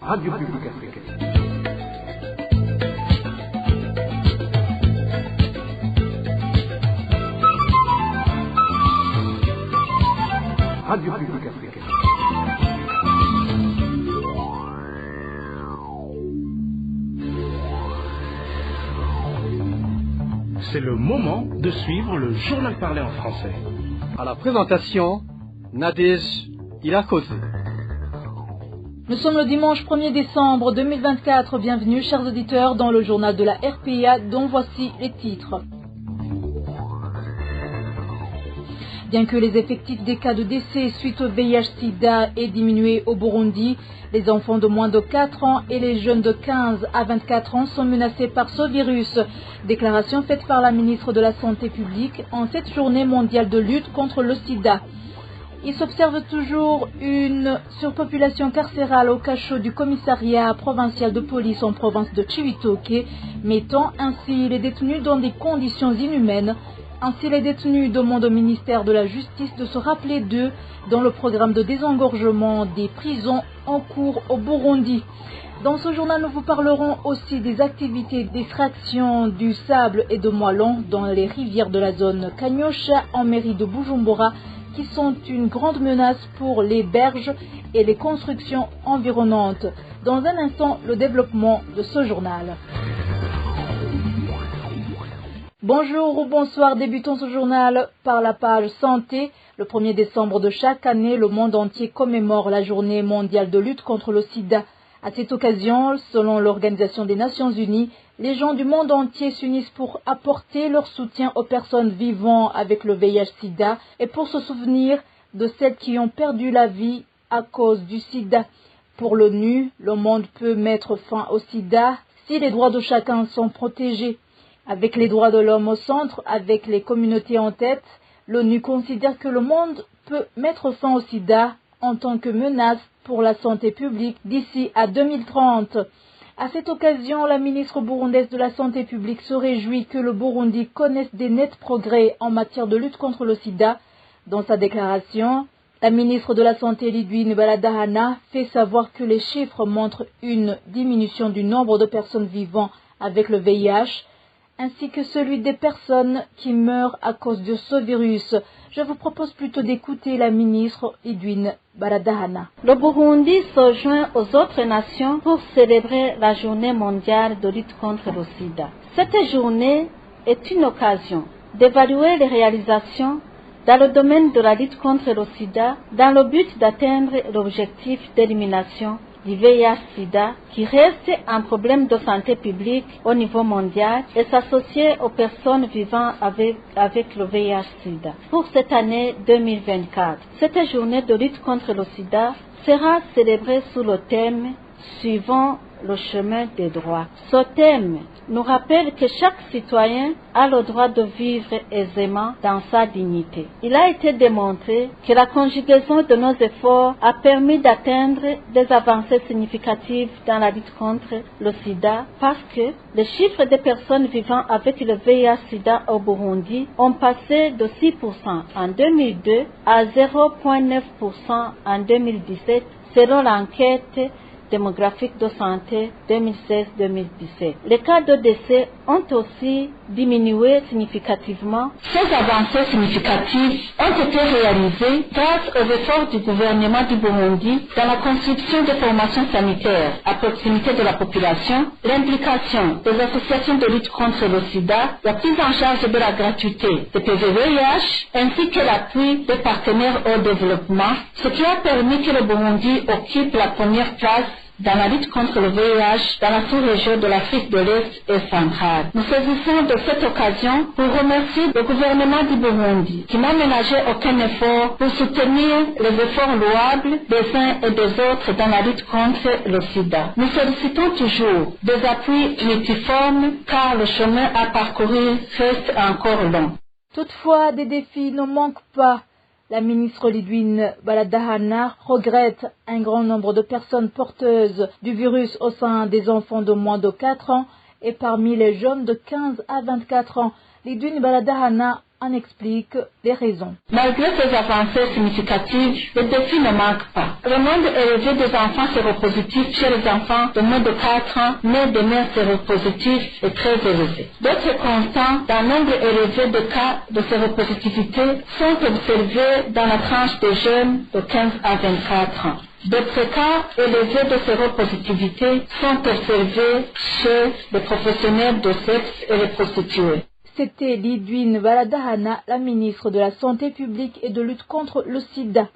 Radio Publique Africaine. Radio Publique Africaine. C'est le moment de suivre le journal parlé en français. À la présentation, Nadège Ilakoze. Nous sommes le dimanche 1er décembre 2024. Bienvenue, chers auditeurs, dans le journal de la RPA, dont voici les titres. Bien que les effectifs des cas de décès suite au VIH-Sida aient diminué au Burundi, les enfants de moins de 4 ans et les jeunes de 15 à 24 ans sont menacés par ce virus. Déclaration faite par la ministre de la Santé publique en cette journée mondiale de lutte contre le sida. Il s'observe toujours une surpopulation carcérale au cachot du commissariat provincial de police en province de Cibitoke, mettant ainsi les détenus dans des conditions inhumaines. Ainsi, les détenus demandent au ministère de la Justice de se rappeler d'eux dans le programme de désengorgement des prisons en cours au Burundi. Dans ce journal, nous vous parlerons aussi des activités d'extraction du sable et de moellons dans les rivières de la zone Kanyosha en mairie de Bujumbura, qui sont une grande menace pour les berges et les constructions environnantes. Dans un instant, le développement de ce journal. Bonjour ou bonsoir, débutons ce journal par la page santé. Le 1er décembre de chaque année, le monde entier commémore la journée mondiale de lutte contre le sida. À cette occasion, selon l'Organisation des Nations Unies, les gens du monde entier s'unissent pour apporter leur soutien aux personnes vivant avec le VIH-Sida et pour se souvenir de celles qui ont perdu la vie à cause du sida. Pour l'ONU, le monde peut mettre fin au sida si les droits de chacun sont protégés. Avec les droits de l'homme au centre, avec les communautés en tête, l'ONU considère que le monde peut mettre fin au sida en tant que menace pour la santé publique d'ici à 2030. À cette occasion, la ministre burundaise de la Santé publique se réjouit que le Burundi connaisse des nets progrès en matière de lutte contre le sida. Dans sa déclaration, la ministre de la Santé, Lidwine Baladahana, fait savoir que les chiffres montrent une diminution du nombre de personnes vivant avec le VIH, ainsi que celui des personnes qui meurent à cause de ce virus. Je vous propose plutôt d'écouter la ministre Lidwine Baladahana. Le Burundi se joint aux autres nations pour célébrer la journée mondiale de lutte contre le sida. Cette journée est une occasion d'évaluer les réalisations dans le domaine de la lutte contre le sida dans le but d'atteindre l'objectif d'élimination du VIH-Sida qui reste un problème de santé publique au niveau mondial et s'associer aux personnes vivant avec le VIH-Sida. Pour cette année 2024, cette journée de lutte contre le sida sera célébrée sous le thème « Suivant le chemin des droits ». Ce thème nous rappelle que chaque citoyen a le droit de vivre aisément dans sa dignité. Il a été démontré que la conjugaison de nos efforts a permis d'atteindre des avancées significatives dans la lutte contre le sida parce que les chiffres des personnes vivant avec le VIH-Sida au Burundi ont passé de 6% en 2002 à 0,9% en 2017 selon l'enquête démographique de santé 2016-2017. Les cas de décès ont aussi diminué significativement. Ces avancées significatives ont été réalisées grâce aux efforts du gouvernement du Burundi dans la construction des formations sanitaires à proximité de la population, l'implication des associations de lutte contre le sida, la prise en charge de la gratuité des PVVIH, ainsi que l'appui des partenaires au développement, ce qui a permis que le Burundi occupe la première place dans la lutte contre le VIH dans la sous-région de l'Afrique de l'Est et centrale. Nous saisissons de cette occasion pour remercier le gouvernement du Burundi qui n'a ménagé aucun effort pour soutenir les efforts louables des uns et des autres dans la lutte contre le sida. Nous sollicitons toujours des appuis multiformes car le chemin à parcourir reste encore long. Toutefois, des défis ne manquent pas. La ministre Lidwine Baladahana regrette un grand nombre de personnes porteuses du virus au sein des enfants de moins de 4 ans et parmi les jeunes de 15 à 24 ans. Lidwine Baladahana en explique les raisons. Malgré ces avancées significatives, les défis ne manquent pas. Le nombre élevé des enfants séropositifs chez les enfants de moins de 4 ans nés de mères séropositifs est très élevé. D'autres constants d'un nombre élevé de cas de séropositivité sont observés dans la tranche des jeunes de 15 à 24 ans. D'autres cas élevés de séropositivité sont observés chez les professionnels de sexe et les prostituées. C'était Lidwine Baladahana, la ministre de la Santé publique et de lutte contre le sida.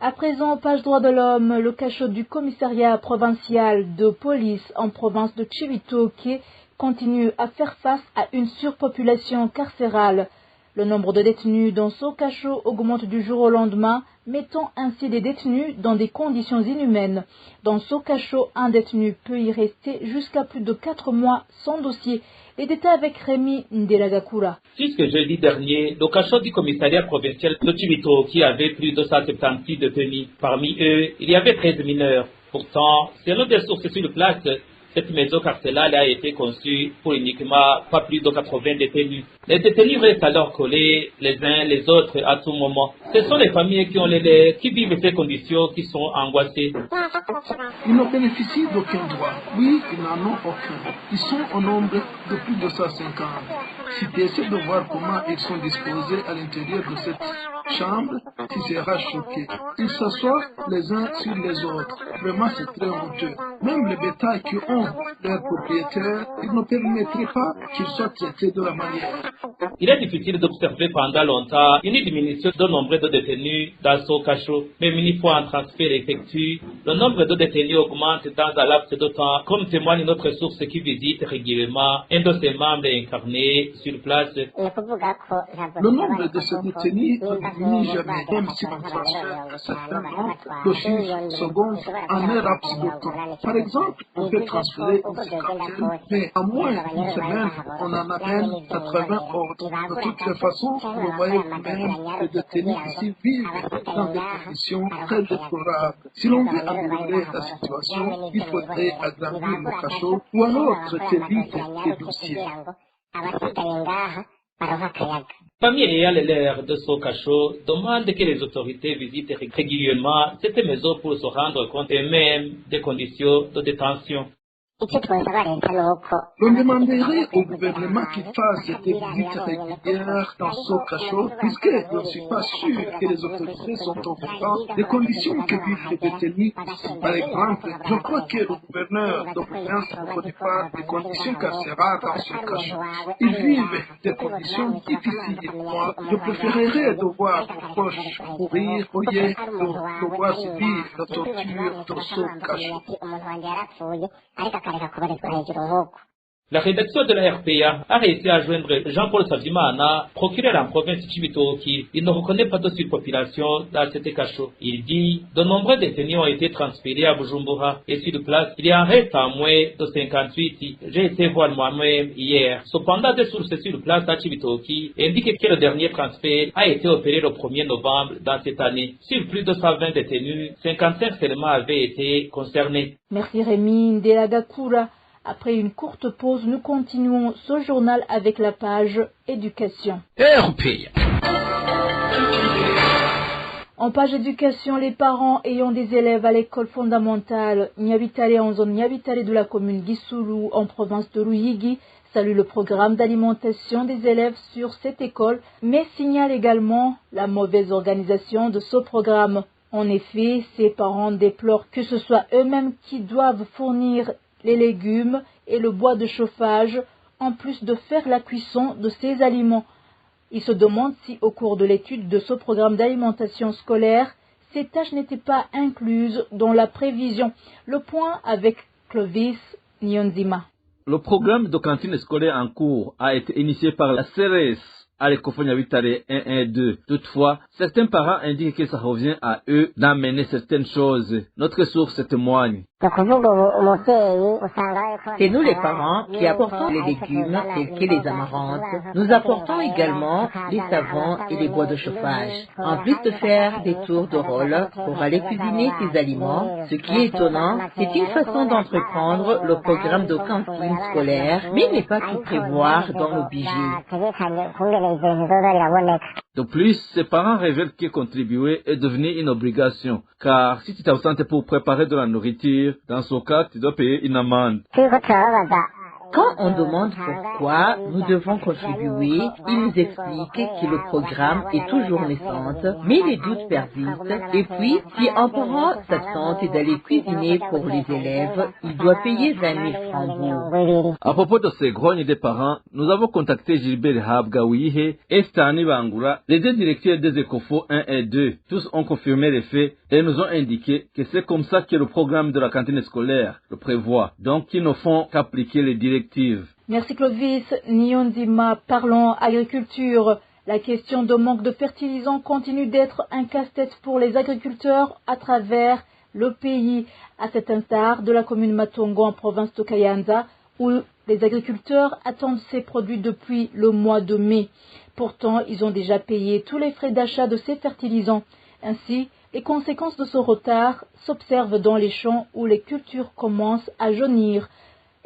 À présent, page droits de l'homme, le cachot du commissariat provincial de police en province de Cibitoke continue à faire face à une surpopulation carcérale. Le nombre de détenus dans ce cachot augmente du jour au lendemain, mettant ainsi des détenus dans des conditions inhumaines. Dans ce cachot, un détenu peut y rester jusqu'à plus de 4 mois sans dossier. Les détails avec Rémi Ndelagakura. Jusque jeudi dernier, le cachot du commissariat provincial de Cibitoke avait plus de 176 détenus. Parmi eux, il y avait 13 mineurs. Pourtant, selon des sources sur place, cette maison carcérale a été conçue pour uniquement pas plus de 80 détenus. Les détenus restent alors collés les uns les autres à tout moment. Ce sont les familles qui ont les lait, qui vivent ces conditions, qui sont angoissées. Ils ne bénéficient d'aucun droit. Oui, ils n'en ont aucun. Ils sont au nombre de plus de 150. Si tu essaies de voir comment ils sont disposés à l'intérieur de cette chambre, tu seras choqué. Ils s'assoient les uns sur les autres. Vraiment, c'est très honteux. Même les bétails qui ont leurs propriétaires, ils ne permettraient pas qu'ils soient traités de la manière. Il est difficile d'observer pendant longtemps une diminution du nombre de détenus dans ce cachot. Même une fois un transfert effectué, le nombre de détenus augmente dans un laps de temps, comme témoigne notre source qui visite régulièrement un de ses membres incarnés sur place. Le nombre de ces détenus ne diminue jamais, même si on transfère un certain nombre, le chiffre seconde en un laps de temps. Par exemple, on peut transférer une cinquantaine, mais en moins d'une semaine, on en amène 80 ordres. De toutes les façons, vous voyez vous-même que les détenus ici vivent dans des conditions très déplorables. Si l'on veut améliorer la situation, il faudrait agrandir le cachot ou alors traiter vite les dossiers. Famille ayant l'air de ce cachot demande que les autorités visitent régulièrement cette maison pour se rendre compte même des conditions de détention. On demanderait au gouvernement qu'il fasse des visites régulières dans ce cachot, puisque je ne suis pas sûr que les autorités sont au courant des conditions que vivent les détenus ici. Par exemple, je crois que le gouverneur de province ne connaît pas les conditions carcérales dans ce cachot. Ils vivent des conditions difficiles. Moi, je préférerais de voir mon proche mourir au lieu de voir subir la torture dans ce cachot. La rédaction de la RPA a réussi à joindre Jean-Paul Savimana, procureur en province de Cibitoke. Il ne reconnaît pas de surpopulation dans cet cachot. Il dit de nombreux détenus ont été transférés à Bujumbura et sur place, il y en reste à moins de 58. J'ai été voir moi-même hier. Cependant, des sources sur place à Cibitoke indiquent que le dernier transfert a été opéré le 1er novembre dans cette année. Sur plus de 120 détenus, 55 seulement avaient été concernés. Merci Rémi Ndelagakura. Après une courte pause, nous continuons ce journal avec la page éducation. RPA. En page éducation, les parents ayant des élèves à l'école fondamentale Nyabitare en zone Nyabitare de la commune Gisulu en province de Ruyigi saluent le programme d'alimentation des élèves sur cette école, mais signalent également la mauvaise organisation de ce programme. En effet, ces parents déplorent que ce soit eux-mêmes qui doivent fournir les légumes et le bois de chauffage, en plus de faire la cuisson de ces aliments. Ils se demandent si, au cours de l'étude de ce programme d'alimentation scolaire, ces tâches n'étaient pas incluses dans la prévision. Le point avec Clovis Nyonzima. Le programme de cantine scolaire en cours a été initié par la CRS à l'école Nyabitare 1-1-2. Toutefois, certains parents indiquent que ça revient à eux d'amener certaines choses. Notre source témoigne. C'est nous les parents qui apportons les légumes tels que les amarantes. Nous apportons également les savons et les bois de chauffage. En plus de faire des tours de rôle pour aller cuisiner ces aliments, ce qui est étonnant, c'est une façon d'entreprendre le programme de cantine scolaire, mais il n'est pas tout prévoir dans nos budgets. De plus, ses parents révèlent que contribuer est devenu une obligation, car si tu t'absentes pour préparer de la nourriture, dans ce cas, tu dois payer une amende. Quand on demande pourquoi nous devons contribuer, ils nous expliquent que le programme est toujours naissant, mais les doutes persistent. Et puis, si un parent s'absente d'aller cuisiner pour les élèves, il doit payer 20 000 francs. À propos de ces grognes des parents, nous avons contacté Gilbert Habgawihe et Stani Bangura, les deux directeurs des Ecofo 1 et 2. Tous ont confirmé les faits et nous ont indiqué que c'est comme ça que le programme de la cantine scolaire le prévoit. Donc, ils ne font qu'appliquer les directives. Merci Clovis. Nyonzima, parlons agriculture. La question de manque de fertilisants continue d'être un casse-tête pour les agriculteurs à travers le pays, à cet instar de la commune Matongo en province de Kayanza, où les agriculteurs attendent ces produits depuis le mois de mai. Pourtant, ils ont déjà payé tous les frais d'achat de ces fertilisants. Ainsi, les conséquences de ce retard s'observent dans les champs où les cultures commencent à jaunir.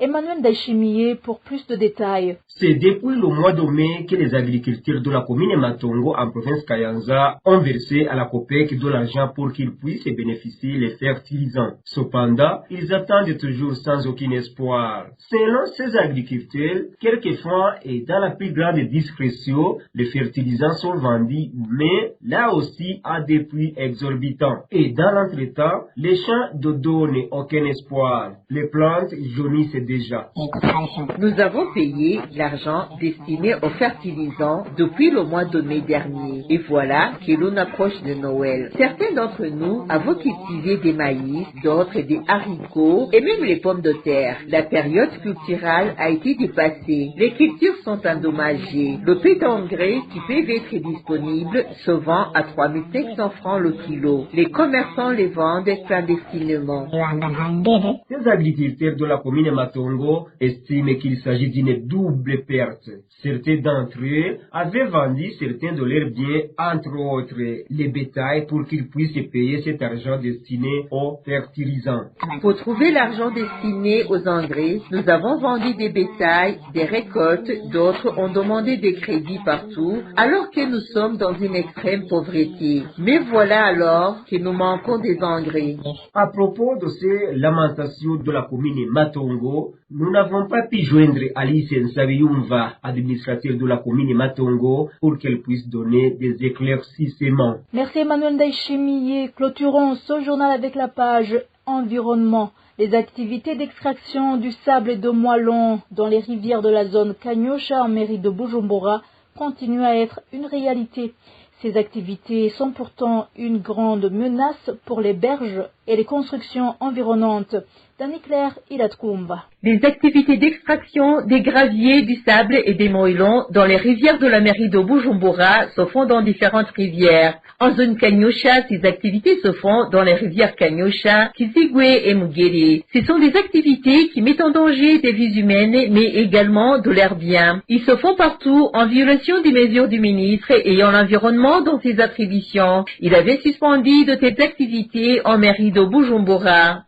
Emmanuel Daishimiye pour plus de détails. C'est depuis le mois de mai que les agriculteurs de la commune Matongo en province Kayanza ont versé à la COPEC de l'argent pour qu'ils puissent bénéficier des fertilisants. Cependant, ils attendent toujours sans aucun espoir. Selon ces agriculteurs, quelquefois et dans la plus grande discrétion, les fertilisants sont vendus, mais là aussi à des prix exorbitants. Et dans l'entretemps, les champs de dos n'ont aucun espoir. Les plantes jaunissent déjà. Nous avons payé l'argent destiné aux fertilisants depuis le mois de mai dernier. Et voilà que l'on approche de Noël. Certains d'entre nous avons cultivé des maïs, d'autres des haricots et même les pommes de terre. La période culturelle a été dépassée. Les cultures sont endommagées. Le prix d'engrais qui peut être disponible se vend à 3 500 francs le kilo. Les commerçants les vendent clandestinement. Ces agriculteurs de la commune Matongo estiment qu'il s'agit d'une double perte. Certains d'entre eux avaient vendu certains de leurs biens, entre autres les bétails, pour qu'ils puissent payer cet argent destiné aux fertilisants. Pour trouver l'argent destiné aux engrais, nous avons vendu des bétails, des récoltes, d'autres ont demandé des crédits partout, alors que nous sommes dans une extrême pauvreté. Mais voilà alors que nous manquons des engrais. À propos de ces lamentations de la commune Matongo, nous n'avons pas pu joindre Alice Nsabiyumva, administrateur de la commune Matongo, pour qu'elle puisse donner des éclaircissements. Merci Emmanuel Daishimiye. Clôturons ce journal avec la page environnement. Les activités d'extraction du sable et de moellons dans les rivières de la zone Kanyosha en mairie de Bujumbura continuent à être une réalité. Ces activités sont pourtant une grande menace pour les berges et les constructions environnantes. Dani Claire, Ilatkumba. Les activités d'extraction des graviers, du sable et des moellons dans les rivières de la mairie de Bujumbura se font dans différentes rivières. En zone Kanyosha, ces activités se font dans les rivières Kanyosha, Kizigwe et Mugere. Ce sont des activités qui mettent en danger des vies humaines, mais également de l'air bien. Ils se font partout en violation des mesures du ministre ayant l'environnement dans ses attributions. Il avait suspendu de telles activités en mairie de Bujumbura.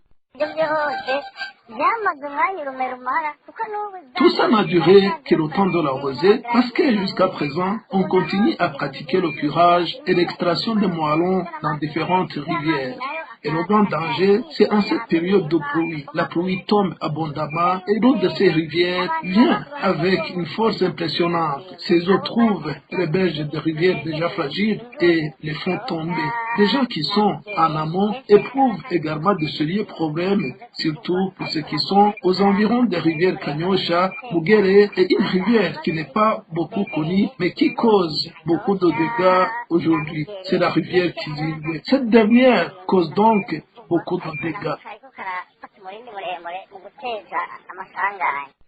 Tout ça n'a duré que le temps de la rosée parce que jusqu'à présent, on continue à pratiquer le curage et l'extraction des moellons dans différentes rivières. Et le grand danger, c'est en cette période de pluie. La pluie tombe abondamment et l'eau de ces rivières vient avec une force impressionnante. Ces eaux trouvent les berges de rivières déjà fragiles et les font tomber. Les gens qui sont en amont éprouvent également de sérieux problèmes, surtout pour ceux qui sont aux environs des rivières Kanyosha, Mugere et une rivière qui n'est pas beaucoup connue mais qui cause beaucoup de dégâts aujourd'hui. C'est la rivière Kizigwe. Cette dernière cause donc beaucoup de dégâts.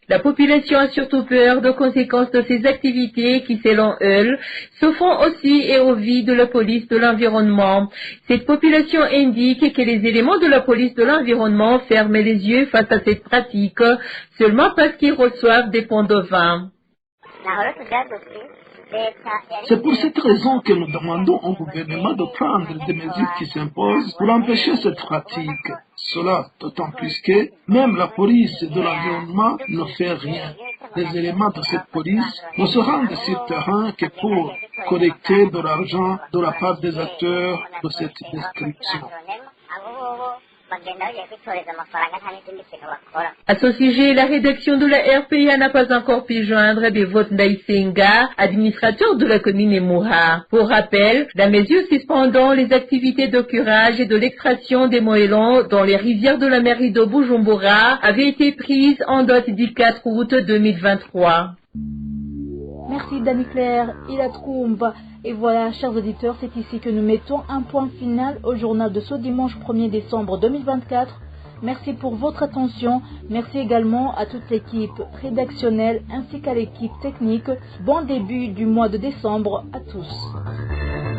La population a surtout peur de conséquences de ces activités qui, selon eux, se font aussi et au vu de la police de l'environnement. Cette population indique que les éléments de la police de l'environnement ferment les yeux face à cette pratique seulement parce qu'ils reçoivent des points de vin. C'est pour cette raison que nous demandons au gouvernement de prendre des mesures qui s'imposent pour empêcher cette pratique. Cela d'autant plus que même la police de l'environnement ne fait rien. les éléments de cette police ne se rendent sur terrain que pour collecter de l'argent de la part des acteurs de cette description. À ce sujet, la rédaction de la RPA n'a pas encore pu joindre Devot Ndaïsenga, administrateur de la commune Emoha. Pour rappel, la mesure suspendant les activités de curage et de l'extraction des moellons dans les rivières de la mairie de Bujumbura avait été prise en date du 4 août 2023. Merci Dani-Claire Ilatroumba. Et voilà, chers auditeurs, c'est ici que nous mettons un point final au journal de ce dimanche 1er décembre 2024. Merci pour votre attention. Merci également à toute l'équipe rédactionnelle ainsi qu'à l'équipe technique. Bon début du mois de décembre à tous.